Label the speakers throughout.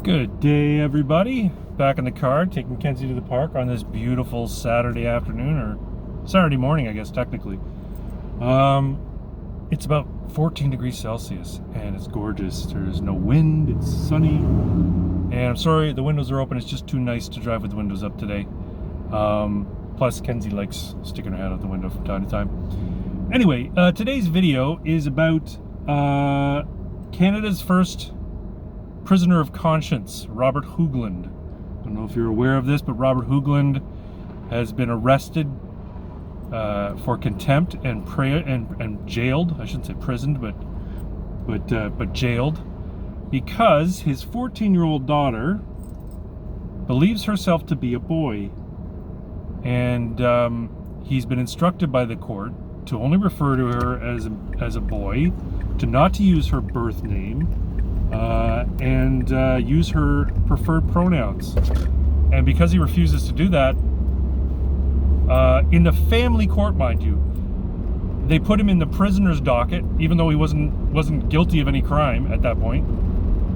Speaker 1: Good day, everybody. Back in the car, taking Kenzie to the park on this beautiful Saturday afternoon, or Saturday morning, I guess, technically. It's about 14 degrees Celsius, and it's gorgeous. There's no wind, it's sunny, and I'm sorry, the windows are open. It's just too nice to drive with the windows up today. Plus, Kenzie likes sticking her head out the window from time to time. Anyway, today's video is about Canada's first prisoner of conscience, Robert Hoogland. I don't know if you're aware of this, but Robert Hoogland has been arrested for contempt and jailed. I shouldn't say prisoned, but jailed, because his 14-year-old daughter believes herself to be a boy, and he's been instructed by the court to only refer to her as a boy, to not to use her birth name, and use her preferred pronouns. And because he refuses to do that, in the family court, mind you, they put him in the prisoner's docket, even though he wasn't guilty of any crime at that point.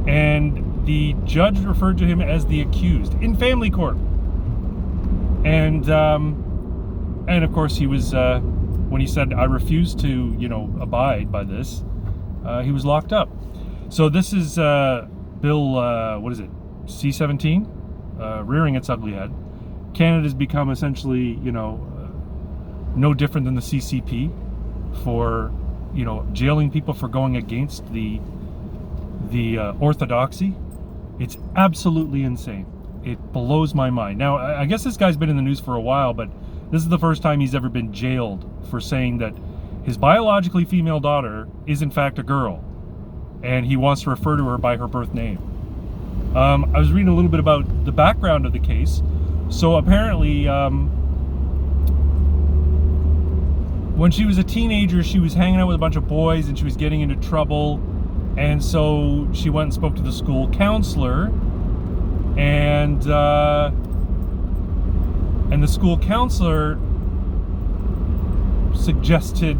Speaker 1: And the judge referred to him as the accused in family court. And of course he was, when he said, "I refuse to, abide by this," he was locked up. So this is Bill, what is it, C-17, rearing its ugly head. Canada's become essentially, no different than the CCP for, jailing people for going against the orthodoxy. It's absolutely insane. It blows my mind. Now, I guess this guy's been in the news for a while, but this is the first time he's ever been jailed for saying that his biologically female daughter is in fact a girl, and he wants to refer to her by her birth name. I was reading a little bit about the background of the case. So apparently, when she was a teenager, she was hanging out with a bunch of boys and she was getting into trouble. And so she went and spoke to the school counselor, and the school counselor suggested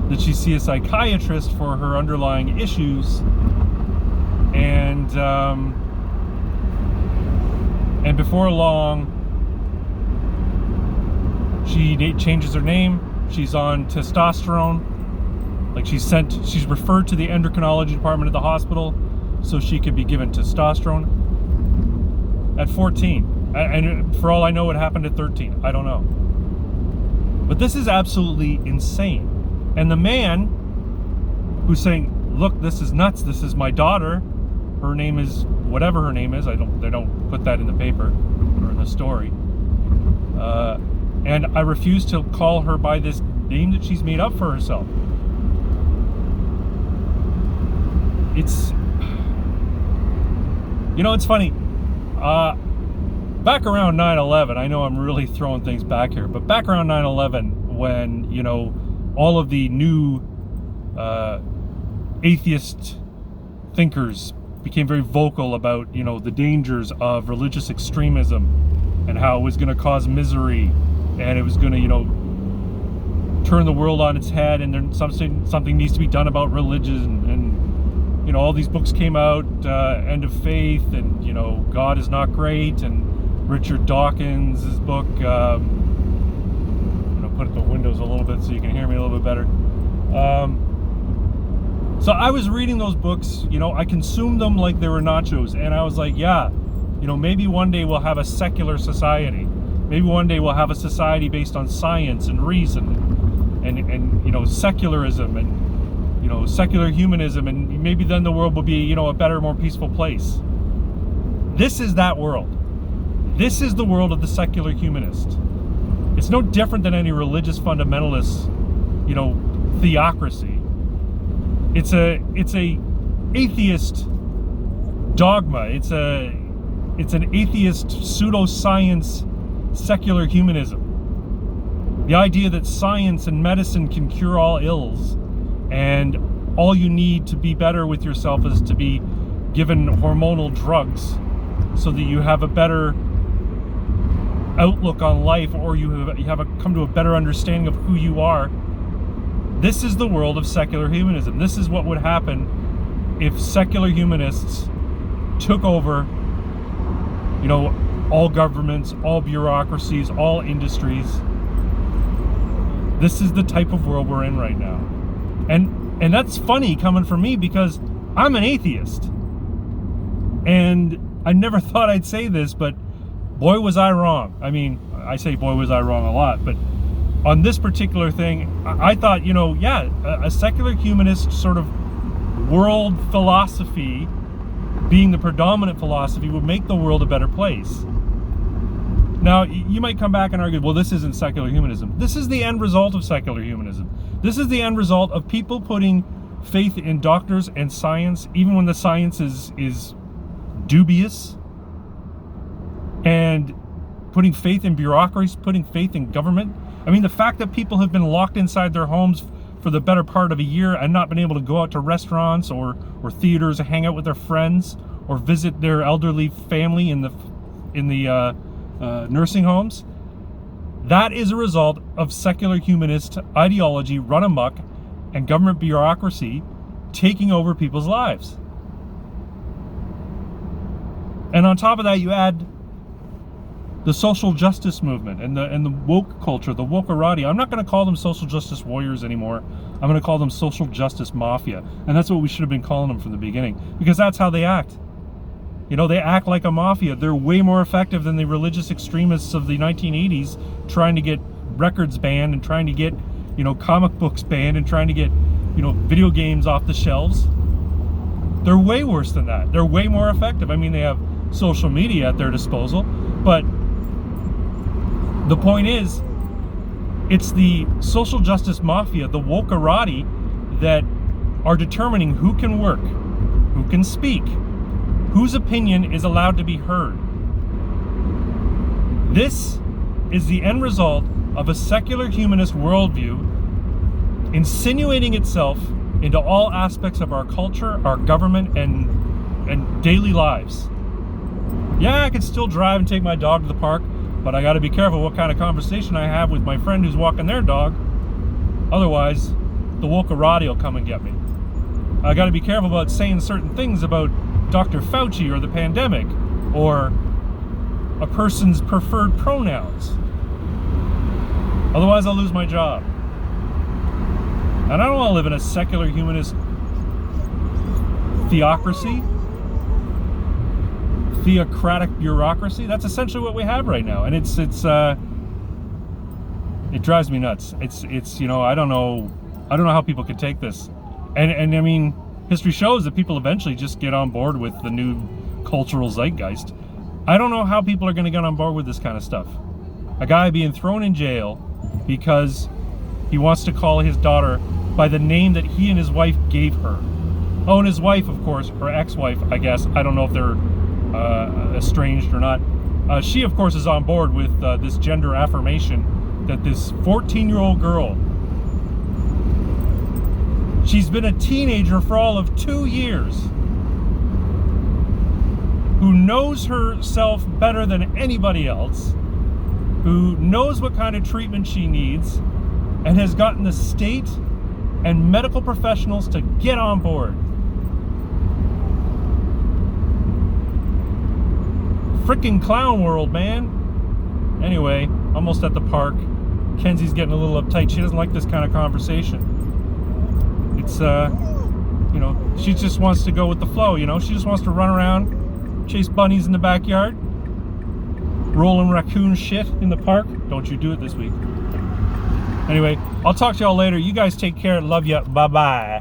Speaker 1: that she see a psychiatrist for her underlying issues, and before long, she changes her name. She's on testosterone. Like, she's referred to the endocrinology department at the hospital so she could be given testosterone at 14. And for all I know, it happened at 13. I don't know. But this is absolutely insane. And the man who's saying, "Look, this is nuts. This is my daughter. Her name is whatever her name is." They don't put that in the paper or in the story. And I refuse to call her by this name that she's made up for herself. It's funny. Back around 9/11, I know I'm really throwing things back here, but back around 9/11, when, all of the new atheist thinkers became very vocal about, the dangers of religious extremism and how it was going to cause misery, and it was going to, turn the world on its head, and then something needs to be done about religion, and all these books came out, End of Faith, and God is Not Great, and Richard Dawkins' book, put up the windows a little bit so you can hear me a little bit better. So I was reading those books, I consumed them like they were nachos, and I was like, yeah, maybe one day we'll have a secular society. Maybe one day we'll have a society based on science and reason, and secularism, and secular humanism, and maybe then the world will be, a better, more peaceful place. This is that world. This is the world of the secular humanist. It's no different than any religious fundamentalist, theocracy. It's a atheist dogma. It's an atheist pseudoscience secular humanism. The idea that science and medicine can cure all ills, and all you need to be better with yourself is to be given hormonal drugs so that you have a better outlook on life, or you have come to a better understanding of who you are. This is the world of secular humanism. This is what would happen if secular humanists took over, all governments, all bureaucracies, all industries. This is the type of world we're in right now. And that's funny coming from me because I'm an atheist. And I never thought I'd say this, but boy was I wrong. I mean, I say boy was I wrong a lot, but on this particular thing, I thought, a secular humanist sort of world philosophy, being the predominant philosophy, would make the world a better place. Now, you might come back and argue, well, this isn't secular humanism. This is the end result of secular humanism. This is the end result of people putting faith in doctors and science, even when the science is dubious, and putting faith in bureaucracies, putting faith in government. I mean, the fact that people have been locked inside their homes for the better part of a year and not been able to go out to restaurants or theaters or hang out with their friends or visit their elderly family in the nursing homes, that is a result of secular humanist ideology run amok and government bureaucracy taking over people's lives. And on top of that, you add the social justice movement and the woke culture, the wokerati. I'm not going to call them social justice warriors anymore. I'm going to call them social justice mafia. And that's what we should have been calling them from the beginning, because that's how they act. They act like a mafia. They're way more effective than the religious extremists of the 1980s trying to get records banned and trying to get, comic books banned and trying to get, video games off the shelves. They're way worse than that. They're way more effective. I mean, they have social media at their disposal, but the point is, it's the social justice mafia, the wokerati, that are determining who can work, who can speak, whose opinion is allowed to be heard. This is the end result of a secular humanist worldview insinuating itself into all aspects of our culture, our government, and daily lives. Yeah, I can still drive and take my dog to the park, but I got to be careful what kind of conversation I have with my friend who's walking their dog. Otherwise, the wokerati will come and get me. I got to be careful about saying certain things about Dr. Fauci or the pandemic or a person's preferred pronouns. Otherwise, I'll lose my job. And I don't want to live in a secular humanist theocracy. Theocratic bureaucracy. That's essentially what we have right now, and it drives me nuts. It's I don't know how people could take this, and I mean, history shows that people eventually just get on board with the new cultural zeitgeist. I don't know how people are going to get on board with this kind of stuff. A guy being thrown in jail because he wants to call his daughter by the name that he and his wife gave her. Oh, and his wife, of course, her ex-wife, I guess. I don't know if they're estranged or not. She, of course, is on board with this gender affirmation that this 14-year-old girl, she's been a teenager for all of 2 years, who knows herself better than anybody else, who knows what kind of treatment she needs, and has gotten the state and medical professionals to get on board. Frickin' clown world, man. Anyway, almost at the park. Kenzie's getting a little uptight. She doesn't like this kind of conversation. It's, she just wants to go with the flow, She just wants to run around, chase bunnies in the backyard, rolling raccoon shit in the park. Don't you do it this week. Anyway, I'll talk to y'all later. You guys take care. Love ya. Bye-bye.